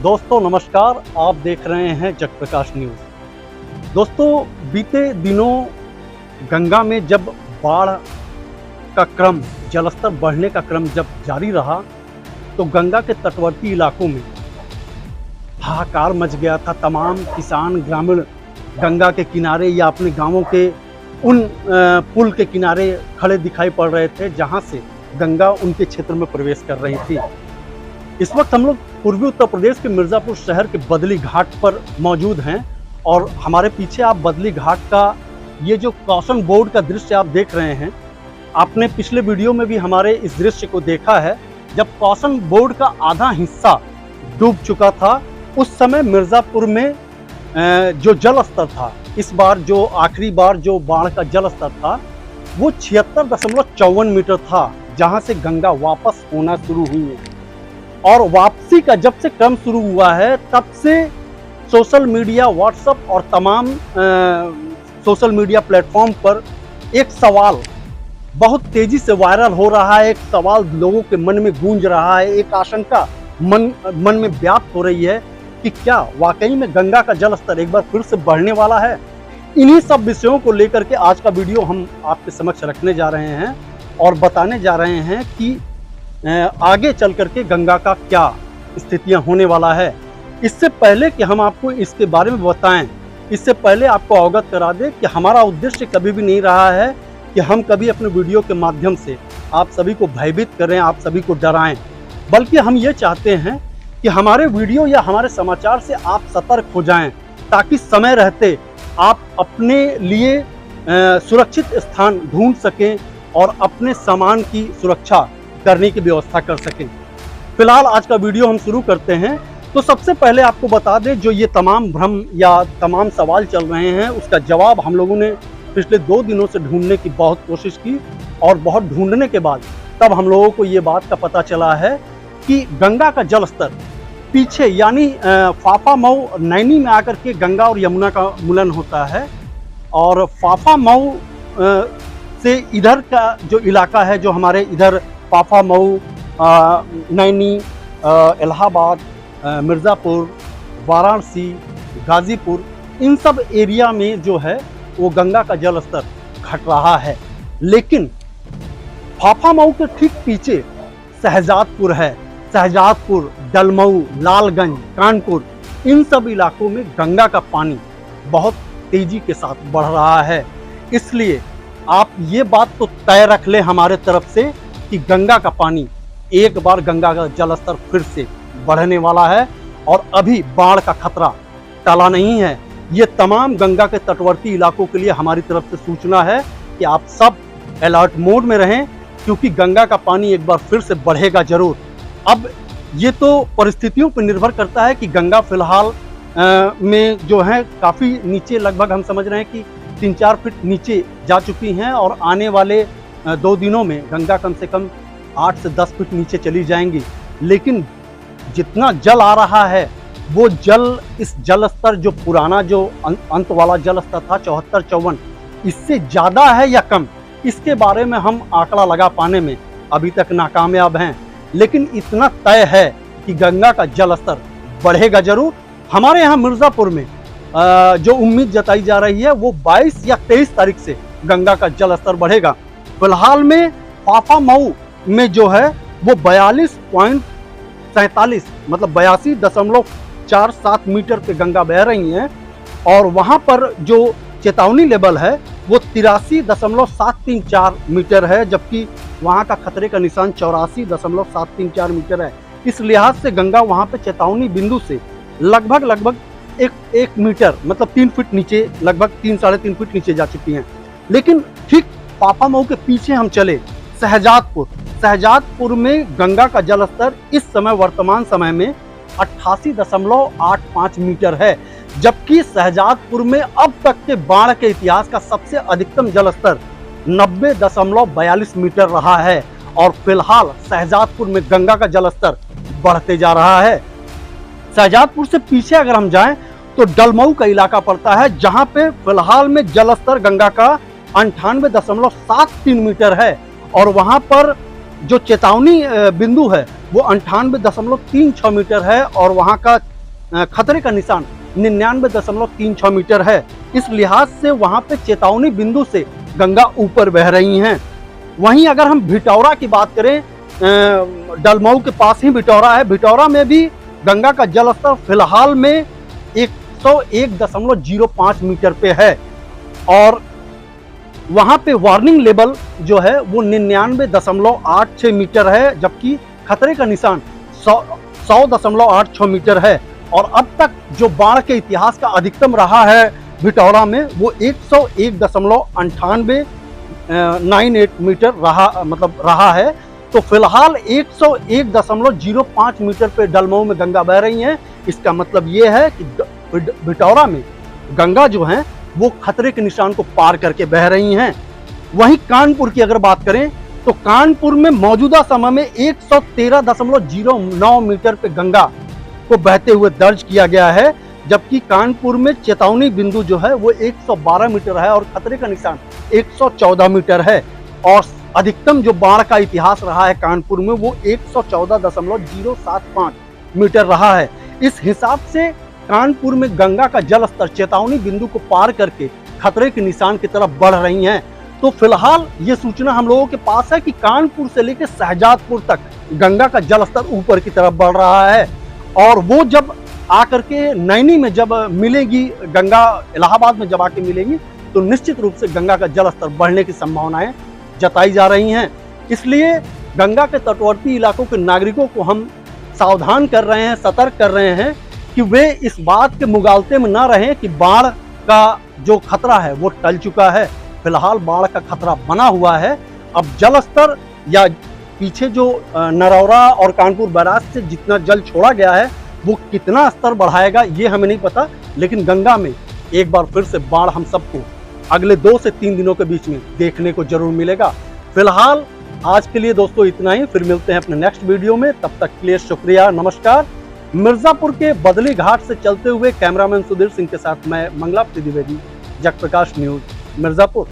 दोस्तों नमस्कार, आप देख रहे हैं जगप्रकाश न्यूज़। दोस्तों बीते दिनों गंगा में जब बाढ़ का क्रम, जलस्तर बढ़ने का क्रम जब जारी रहा तो गंगा के तटवर्ती इलाकों में हाहाकार मच गया था। तमाम किसान ग्रामीण गंगा के किनारे या अपने गांवों के उन पुल के किनारे खड़े दिखाई पड़ रहे थे जहां से गंगा उनके क्षेत्र में प्रवेश कर रही थी। इस वक्त हम लोग पूर्वी उत्तर प्रदेश के मिर्ज़ापुर शहर के बदली घाट पर मौजूद हैं और हमारे पीछे आप बदली घाट का ये जो क्रॉसिंग बोर्ड का दृश्य आप देख रहे हैं। आपने पिछले वीडियो में भी हमारे इस दृश्य को देखा है। जब क्रॉसिंग बोर्ड का आधा हिस्सा डूब चुका था उस समय मिर्ज़ापुर में जो जल स्तर था, इस बार जो आखिरी बार जो बाढ़ का जल स्तर था वो 76.54 मीटर था, जहां से गंगा वापस होना शुरू हुई है। और वापसी का जब से क्रम शुरू हुआ है तब से सोशल मीडिया, व्हाट्सएप और तमाम सोशल मीडिया प्लेटफॉर्म पर एक सवाल बहुत तेजी से वायरल हो रहा है। एक सवाल लोगों के मन में गूंज रहा है, एक आशंका मन में व्याप्त हो रही है कि क्या वाकई में गंगा का जल स्तर एक बार फिर से बढ़ने वाला है। इन्हीं सब विषयों को लेकर के आज का वीडियो हम आपके समक्ष रखने जा रहे हैं और बताने जा रहे हैं कि आगे चल करके गंगा का क्या स्थितियां होने वाला है। इससे पहले कि हम आपको इसके बारे में बताएं, इससे पहले आपको अवगत करा दें कि हमारा उद्देश्य कभी भी नहीं रहा है कि हम कभी अपने वीडियो के माध्यम से आप सभी को भयभीत करें, आप सभी को डराएं, बल्कि हम ये चाहते हैं कि हमारे वीडियो या हमारे समाचार से आप सतर्क हो जाएं, ताकि समय रहते आप अपने लिए सुरक्षित स्थान ढूंढ सकें और अपने सामान की सुरक्षा करने की व्यवस्था कर सकें। फिलहाल आज का वीडियो हम शुरू करते हैं। तो सबसे पहले आपको बता दें, जो ये तमाम भ्रम या तमाम सवाल चल रहे हैं उसका जवाब हम लोगों ने पिछले 2 दिनों से ढूंढने की बहुत कोशिश की और बहुत ढूंढने के बाद तब हम लोगों को ये बात का पता चला है कि गंगा का जल स्तर पीछे यानी फाफा मऊ नैनी में आकर के गंगा और यमुना का मिलन होता है और फाफा मऊ से इधर का जो इलाका है, जो हमारे इधर फाफा मऊ, नैनी, इलाहाबाद, मिर्ज़ापुर, वाराणसी, गाज़ीपुर, इन सब एरिया में जो है वो गंगा का जल स्तर घट रहा है। लेकिन फाफा मऊ के ठीक पीछे शहजादपुर है। शहजादपुर, डलमऊ, लालगंज, कानपुर, इन सब इलाकों में गंगा का पानी बहुत तेजी के साथ बढ़ रहा है। इसलिए आप ये बात तो तय रख लें हमारे तरफ से कि गंगा का पानी एक बार गंगा का जल स्तर फिर से बढ़ने वाला है और अभी बाढ़ का खतरा टला नहीं है। ये तमाम गंगा के तटवर्ती इलाकों के लिए हमारी तरफ से सूचना है कि आप सब अलर्ट मोड में रहें, क्योंकि गंगा का पानी एक बार फिर से बढ़ेगा जरूर। अब ये तो परिस्थितियों पर निर्भर करता है कि गंगा फिलहाल में जो है काफ़ी नीचे, लगभग हम समझ रहे हैं कि 3-4 फीट नीचे जा चुकी हैं और आने वाले 2 दिनों में गंगा कम से कम 8 से 10 फीट नीचे चली जाएंगी। लेकिन जितना जल आ रहा है वो जल, इस जल स्तर जो पुराना जो अंत वाला जल स्तर था 74-54, इससे ज़्यादा है या कम, इसके बारे में हम आंकड़ा लगा पाने में अभी तक नाकामयाब हैं। लेकिन इतना तय है कि गंगा का जल स्तर बढ़ेगा जरूर। हमारे यहाँ मिर्ज़ापुर में जो उम्मीद जताई जा रही है वो 22 या 23 तारीख से गंगा का जल स्तर बढ़ेगा। फिलहाल में फाफा मऊ में जो है वो 42.47 मतलब 82.47 मीटर पे गंगा बह रही हैं और वहाँ पर जो चेतावनी लेवल है वो 83.734 मीटर है, जबकि वहाँ का खतरे का निशान 84.734 मीटर है। इस लिहाज से गंगा वहाँ पे चेतावनी बिंदु से लगभग एक मीटर मतलब 3 फीट नीचे, लगभग 3-3.5 फीट नीचे जा चुकी हैं। लेकिन ठीक फाफा मऊ के पीछे हम चले शहजादपुर में गंगा का जल स्तर इस समय वर्तमान समय में 88.85 मीटर है, जबकि शहजादपुर में अब तक के बाढ़ के इतिहास का सबसे अधिकतम जल स्तर 90.42 मीटर रहा है। और फिलहाल शहजादपुर में गंगा का जल स्तर बढ़ते जा रहा है। शहजादपुर से पीछे अगर हम जाएं तो डलमऊ का इलाका पड़ता है, जहां पे फिलहाल में जल स्तर गंगा का 98.73 मीटर है और वहां पर जो चेतावनी बिंदु है वो 98.36 मीटर है और वहां का खतरे का निशान 99.36 मीटर है। इस लिहाज से वहां पे चेतावनी बिंदु से गंगा ऊपर बह रही हैं। वहीं अगर हम भिटौरा की बात करें, डलमऊ के पास ही भिटौरा है, भिटौरा में भी गंगा का जलस्तर फिलहाल में 101.05 मीटर पे है और वहां पे वार्निंग लेवल जो है वो 99.86 मीटर है, जबकि खतरे का निशान 100.86 मीटर है। और अब तक जो बाढ़ के इतिहास का अधिकतम रहा है भिटौरा में वो 101.98 मीटर रहा है। तो फिलहाल 101.05 मीटर पे डलमऊ में गंगा बह रही है। इसका मतलब ये है कि भिटौरा में गंगा जो है वो खतरे के निशान को पार करके बह रही हैं। वहीं कानपुर की अगर बात करें तो कानपुर में मौजूदा समय में 113.09 मीटर पे गंगा को बहते हुए दर्ज किया गया है, जबकि कानपुर में चेतावनी बिंदु जो है वो 112 मीटर है और खतरे का निशान 114 मीटर है। और अधिकतम जो बाढ़ का इतिहास रहा है कानपुर में वो 114.075 मीटर रहा है। इस हिसाब से कानपुर में गंगा का जलस्तर चेतावनी बिंदु को पार करके खतरे के निशान की तरफ बढ़ रही हैं। तो फिलहाल ये सूचना हम लोगों के पास है कि कानपुर से लेकर शहजादपुर तक गंगा का जलस्तर ऊपर की तरफ बढ़ रहा है और वो जब आकर के नैनी में जब मिलेगी, गंगा इलाहाबाद में जब आके मिलेगी तो निश्चित रूप से गंगा का जलस्तर बढ़ने की संभावनाएं जताई जा रही हैं। इसलिए गंगा के तटवर्ती इलाकों के नागरिकों को हम सावधान कर रहे हैं, सतर्क कर रहे हैं कि वे इस बात के मुगालते में ना रहें कि बाढ़ का जो खतरा है वो टल चुका है। फिलहाल बाढ़ का खतरा बना हुआ है। अब जल स्तर या पीछे जो नरौरा और कानपुर बैराज से जितना जल छोड़ा गया है वो कितना स्तर बढ़ाएगा ये हमें नहीं पता, लेकिन गंगा में एक बार फिर से बाढ़ हम सबको अगले 2 से 3 दिनों के बीच में देखने को जरूर मिलेगा। फिलहाल आज के लिए दोस्तों इतना ही, फिर मिलते हैं अपने नेक्स्ट वीडियो में। तब तक के लिए शुक्रिया, नमस्कार। मिर्जापुर के बदली घाट से चलते हुए कैमरामैन सुधीर सिंह के साथ मैं मंगलापति द्विवेदी, जगप्रकाश न्यूज मिर्जापुर।